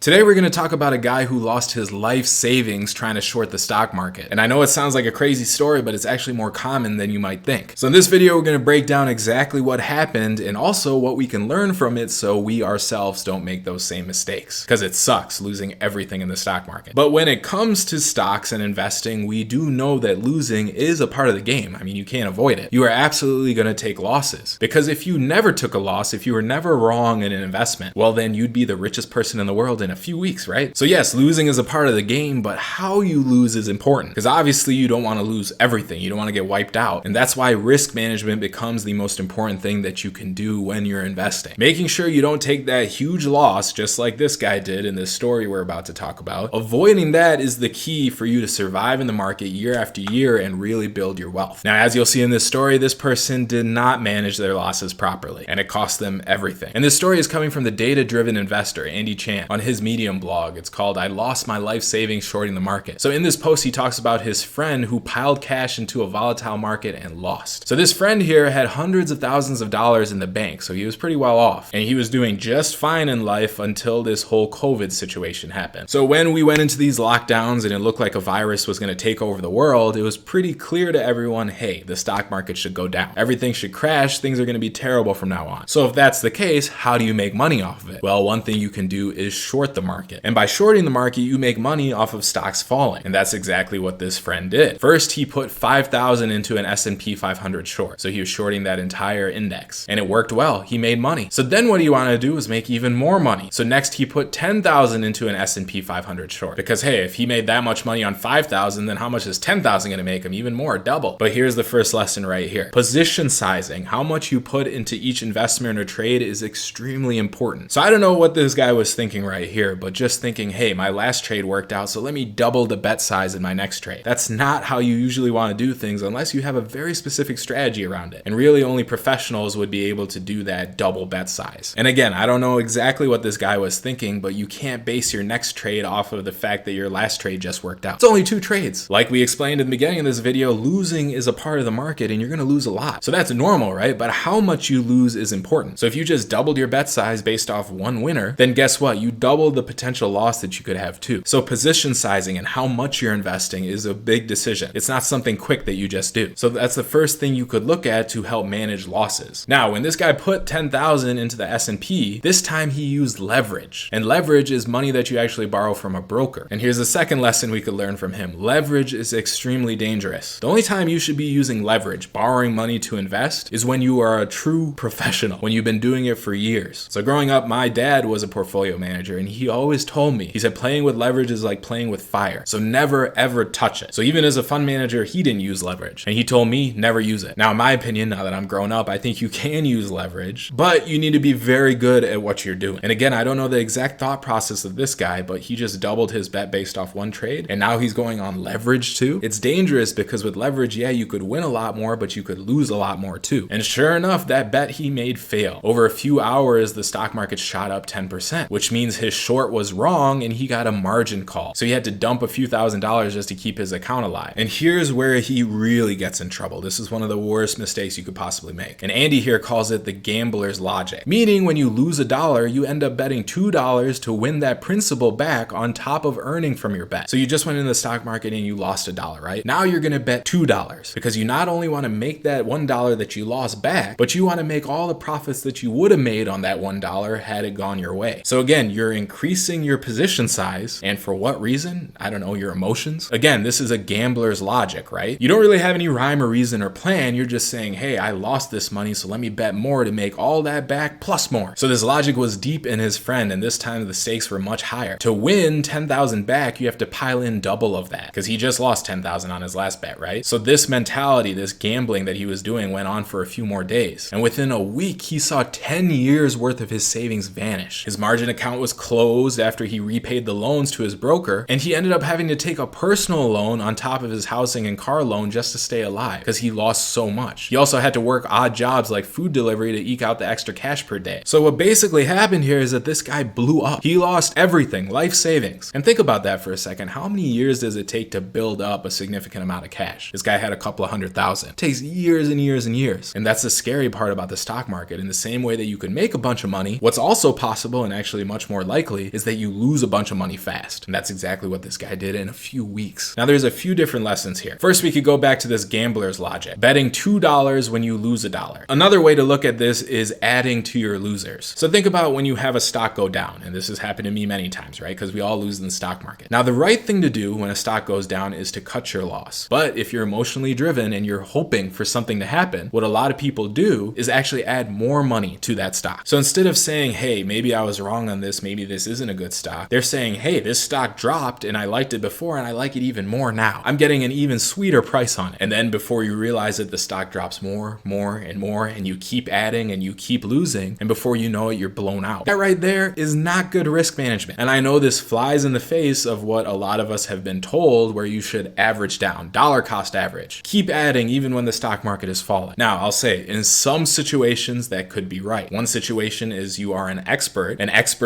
Today we're going to talk about a guy who lost his life savings trying to short the stock market. And I know it sounds like a crazy story, but it's actually more common than you might think. So in this video, we're going to break down exactly what happened and also what we can learn from it so we ourselves don't make those same mistakes. Because it sucks losing everything in the stock market. But when it comes to stocks and investing, we do know that losing is a part of the game. I mean, you can't avoid it. You are absolutely going to take losses. Because if you never took a loss, if you were never wrong in an investment, well then you'd be the richest person in the world in a few weeks, right? So yes, losing is a part of the game, but how you lose is important. Because obviously you don't want to lose everything. You don't want to get wiped out. And that's why risk management becomes the most important thing that you can do when you're investing. Making sure you don't take that huge loss, just like this guy did in this story we're about to talk about. Avoiding that is the key for you to survive in the market year after year and really build your wealth. Now, as you'll see in this story, this person did not manage their losses properly, and it cost them everything. And this story is coming from the data-driven investor, Andy Chan, on his Medium blog. It's called "I Lost My Life Savings Shorting the Market." So in this post, he talks about his friend who piled cash into a volatile market and lost. So this friend here had hundreds of thousands of dollars in the bank, so he was pretty well off. And he was doing just fine in life until this whole COVID situation happened. So when we went into these lockdowns and it looked like a virus was going to take over the world, it was pretty clear to everyone, hey, the stock market should go down. Everything should crash. Things are going to be terrible from now on. So if that's the case, how do you make money off of it? Well, one thing you can do is short the market. And by shorting the market, you make money off of stocks falling. And that's exactly what this friend did. First, he put 5,000 into an S&P 500 short. So he was shorting that entire index. And it worked well. He made money. So then what he wanted to do was make even more money. So next he put 10,000 into an S&P 500 short. Because hey, if he made that much money on 5,000, then how much is 10,000 going to make him? Even more, double. But here's the first lesson right here. Position sizing, how much you put into each investment or trade is extremely important. So I don't know what this guy was thinking right here, but just thinking, hey, my last trade worked out, so let me double the bet size in my next trade. That's not how you usually want to do things unless you have a very specific strategy around it. And really only professionals would be able to do that double bet size. And again, I don't know exactly what this guy was thinking, but you can't base your next trade off of the fact that your last trade just worked out. It's only 2 trades. Like we explained in the beginning of this video, losing is a part of the market and you're going to lose a lot. So that's normal, right? But how much you lose is important. So if you just doubled your bet size based off one winner, then guess what? You doubled the potential loss that you could have too. So position sizing and how much you're investing is a big decision. It's not something quick that you just do. So that's the first thing you could look at to help manage losses. Now, when this guy put 10,000 into the S&P, this time he used leverage. And leverage is money that you actually borrow from a broker. And here's the second lesson we could learn from him. Leverage is extremely dangerous. The only time you should be using leverage, borrowing money to invest, is when you are a true professional, when you've been doing it for years. So growing up, my dad was a portfolio manager and he always told me, he said playing with leverage is like playing with fire. So never ever touch it. So even as a fund manager, he didn't use leverage. And he told me never use it. Now, in my opinion, now that I'm grown up, I think you can use leverage, but you need to be very good at what you're doing. And again, I don't know the exact thought process of this guy, but he just doubled his bet based off one trade. And now he's going on leverage too. It's dangerous because with leverage, yeah, you could win a lot more, but you could lose a lot more too. And sure enough, that bet he made failed. Over a few hours, the stock market shot up 10%, which means his short was wrong and he got a margin call. So he had to dump a few $1,000s just to keep his account alive. And here's where he really gets in trouble. This is one of the worst mistakes you could possibly make. And Andy here calls it the gambler's logic, meaning when you lose $1, you end up betting $2 to win that principal back on top of earning from your bet. So you just went into the stock market and you lost $1, right? Now you're going to bet $2 because you not only want to make that $1 that you lost back, but you want to make all the profits that you would have made on that $1 had it gone your way. So again, you're increasing your position size. And for what reason? I don't know, your emotions. Again, this is a gambler's logic, right? You don't really have any rhyme or reason or plan. You're just saying, hey, I lost this money, so let me bet more to make all that back plus more. So this logic was deep in his friend, and this time the stakes were much higher. To win 10,000 back, you have to pile in double of that because he just lost 10,000 on his last bet, right? So this mentality, this gambling that he was doing went on for a few more days. And within a week, he saw 10 years worth of his savings vanish. His margin account was closed after he repaid the loans to his broker, and he ended up having to take a personal loan on top of his housing and car loan just to stay alive because he lost so much. He also had to work odd jobs like food delivery to eke out the extra cash per day. So what basically happened here is that this guy blew up. He lost everything, life savings. And think about that for a second. How many years does it take to build up a significant amount of cash? This guy had a couple of $100,000. It takes years and years and years. And that's the scary part about the stock market. In the same way that you can make a bunch of money, what's also possible and actually much more likely inevitably is that you lose a bunch of money fast. And that's exactly what this guy did in a few weeks. Now there's a few different lessons here. First, we could go back to this gambler's logic. Betting $2 when you lose $1. Another way to look at this is adding to your losers. So think about when you have a stock go down, and this has happened to me many times, right? Because we all lose in the stock market. Now the right thing to do when a stock goes down is to cut your loss. But if you're emotionally driven and you're hoping for something to happen, what a lot of people do is actually add more money to that stock. So instead of saying, hey, maybe I was wrong on this, maybe this isn't a good stock, they're saying, hey, this stock dropped and I liked it before and I like it even more now. I'm getting an even sweeter price on it. And then before you realize it, the stock drops more, and you keep adding and you keep losing. And before you know it, you're blown out. That right there is not good risk management. And I know this flies in the face of what a lot of us have been told, where you should average down, dollar cost average. Keep adding even when the stock market is falling. Now, I'll say in some situations that could be right. One situation is you are an expert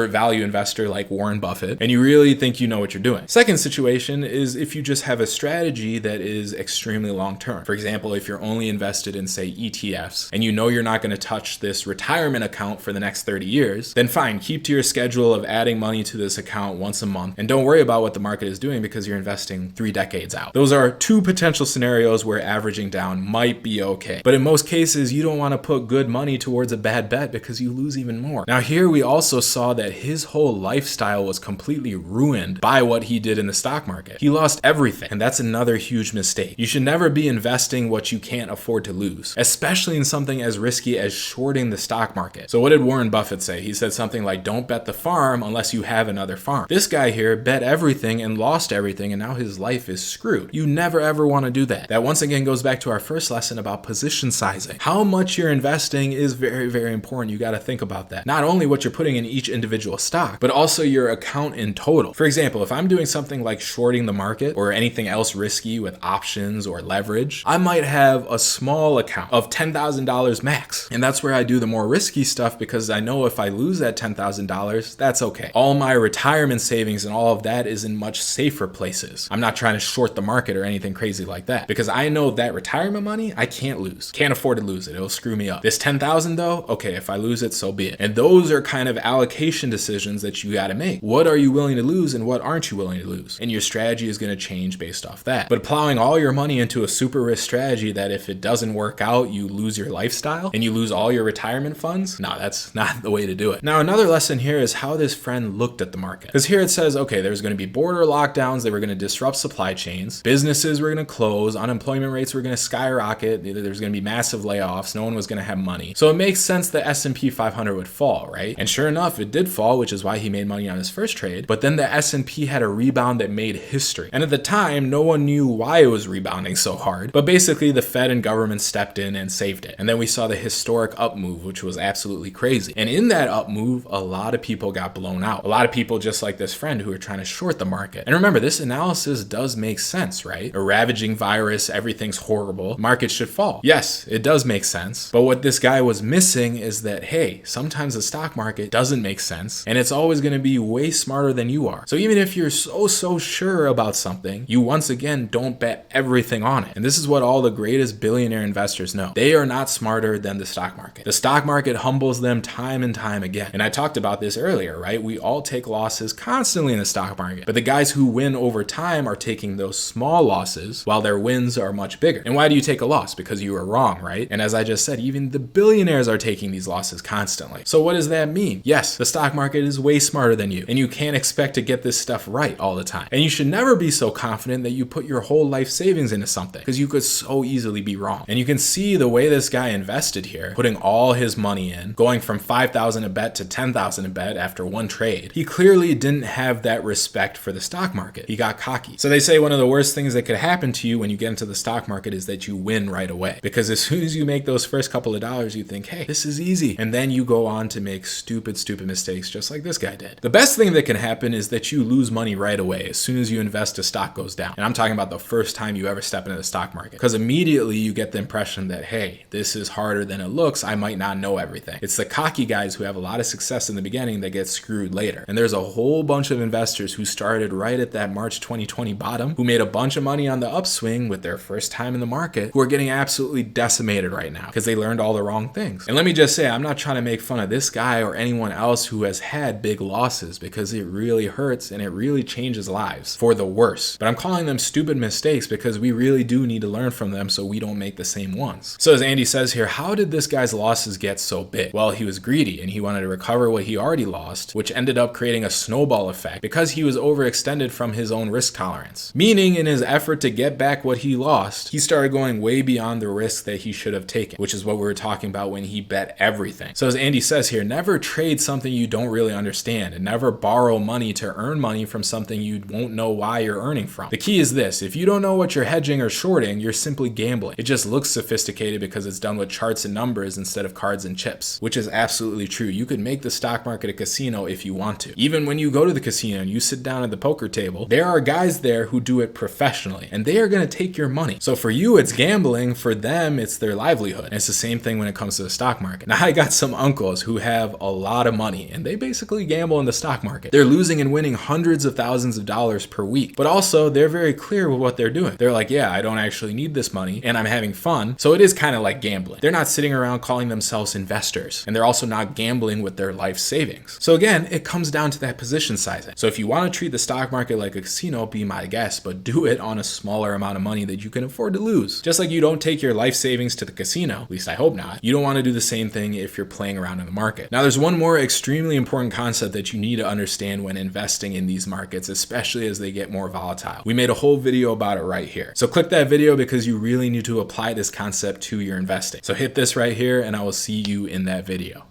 value investor like Warren Buffett, and you really think you know what you're doing. Second situation is if you just have a strategy that is extremely long term. For example, if you're only invested in, say, ETFs, and you know you're not going to touch this retirement account for the next 30 years, then fine, keep to your schedule of adding money to this account once a month, and don't worry about what the market is doing because you're investing 3 decades out. Those are 2 potential scenarios where averaging down might be okay. But in most cases, you don't want to put good money towards a bad bet because you lose even more. Now here we also saw that his whole lifestyle was completely ruined by what he did in the stock market. He lost everything, and that's another huge mistake. You should never be investing what you can't afford to lose, especially in something as risky as shorting the stock market. So what did Warren Buffett say? He said something like, don't bet the farm unless you have another farm. This guy here bet everything and lost everything, and now his life is screwed. You never ever want to do that. That once again goes back to our first lesson about position sizing. How much you're investing is very, very important. You got to think about that. Not only what you're putting in each individual stock, but also your account in total. For example, if I'm doing something like shorting the market or anything else risky with options or leverage, I might have a small account of $10,000 max. And that's where I do the more risky stuff because I know if I lose that $10,000, that's okay. All my retirement savings and all of that is in much safer places. I'm not trying to short the market or anything crazy like that because I know that retirement money, I can't lose. Can't afford to lose it. It'll screw me up. This $10,000 though, okay, if I lose it, so be it. And those are kind of allocation decisions that you got to make. What are you willing to lose and what aren't you willing to lose? And your strategy is going to change based off that. But plowing all your money into a super risk strategy that if it doesn't work out, you lose your lifestyle and you lose all your retirement funds, no, that's not the way to do it. Now, another lesson here is how this friend looked at the market. Because here it says, okay, there's going to be border lockdowns that were going to disrupt supply chains. Businesses were going to close. Unemployment rates were going to skyrocket. There's going to be massive layoffs. No one was going to have money. So it makes sense the S&P 500 would fall, right? And sure enough, it did fall, which is why he made money on his first trade. But then the S&P had a rebound that made history. And at the time, no one knew why it was rebounding so hard. But basically, the Fed and government stepped in and saved it. And then we saw the historic up move, which was absolutely crazy. And in that up move, a lot of people got blown out. A lot of people just like this friend who are trying to short the market. And remember, this analysis does make sense, right? A ravaging virus, everything's horrible. Markets should fall. Yes, it does make sense. But what this guy was missing is that, hey, sometimes the stock market doesn't make sense. And it's always going to be way smarter than you are. So even if you're so sure about something, you once again don't bet everything on it. And this is what all the greatest billionaire investors know. They are not smarter than the stock market. The stock market humbles them time and time again. And I talked about this earlier, right? We all take losses constantly in the stock market. But the guys who win over time are taking those small losses while their wins are much bigger. And why do you take a loss? Because you were wrong, right? And as I just said, even the billionaires are taking these losses constantly. So what does that mean? Yes, the stock market is way smarter than you, and you can't expect to get this stuff right all the time. And you should never be so confident that you put your whole life savings into something, because you could so easily be wrong. And you can see the way this guy invested here, putting all his money in, going from 5,000 a bet to 10,000 a bet after one trade. He clearly didn't have that respect for the stock market. He got cocky. So they say one of the worst things that could happen to you when you get into the stock market is that you win right away. Because as soon as you make those first couple of dollars, you think, hey, this is easy. And then you go on to make stupid mistakes just like this guy did. The best thing that can happen is that you lose money right away as soon as you invest, a stock goes down. And I'm talking about the first time you ever step into the stock market. Because immediately you get the impression that, hey, this is harder than it looks. I might not know everything. It's the cocky guys who have a lot of success in the beginning that get screwed later. And there's a whole bunch of investors who started right at that March 2020 bottom, who made a bunch of money on the upswing with their first time in the market, who are getting absolutely decimated right now because they learned all the wrong things. And let me just say, I'm not trying to make fun of this guy or anyone else who has had big big losses because it really hurts and it really changes lives for the worse. But I'm calling them stupid mistakes because we really do need to learn from them so we don't make the same ones. So as Andy says here, how did this guy's losses get so big? Well, he was greedy and he wanted to recover what he already lost, which ended up creating a snowball effect because he was overextended from his own risk tolerance. Meaning in his effort to get back what he lost, he started going way beyond the risk that he should have taken, which is what we were talking about when he bet everything. So as Andy says here, never trade something you don't really understand and never borrow money to earn money from something you won't know why you're earning from. The key is this: if you don't know what you're hedging or shorting, you're simply gambling. It just looks sophisticated because it's done with charts and numbers instead of cards and chips, which is absolutely true. You could make the stock market a casino if you want to. Even when you go to the casino and you sit down at the poker table, there are guys there who do it professionally and they are going to take your money. So for you, it's gambling. For them, it's their livelihood. And it's the same thing when it comes to the stock market. Now, I got some uncles who have a lot of money and they basically gamble in the stock market. They're losing and winning hundreds of thousands of dollars per week, but also they're very clear with what they're doing. They're like, yeah, I don't actually need this money and I'm having fun. So it is kind of like gambling. They're not sitting around calling themselves investors, and they're also not gambling with their life savings. So again, it comes down to that position sizing. So if you want to treat the stock market like a casino, be my guest, but do it on a smaller amount of money that you can afford to lose. Just like you don't take your life savings to the casino, at least I hope not, you don't want to do the same thing if you're playing around in the market. Now, there's one more extremely important concept that you need to understand when investing in these markets, especially as they get more volatile. We made a whole video about it right here. So click that video because you really need to apply this concept to your investing. So hit this right here and I will see you in that video.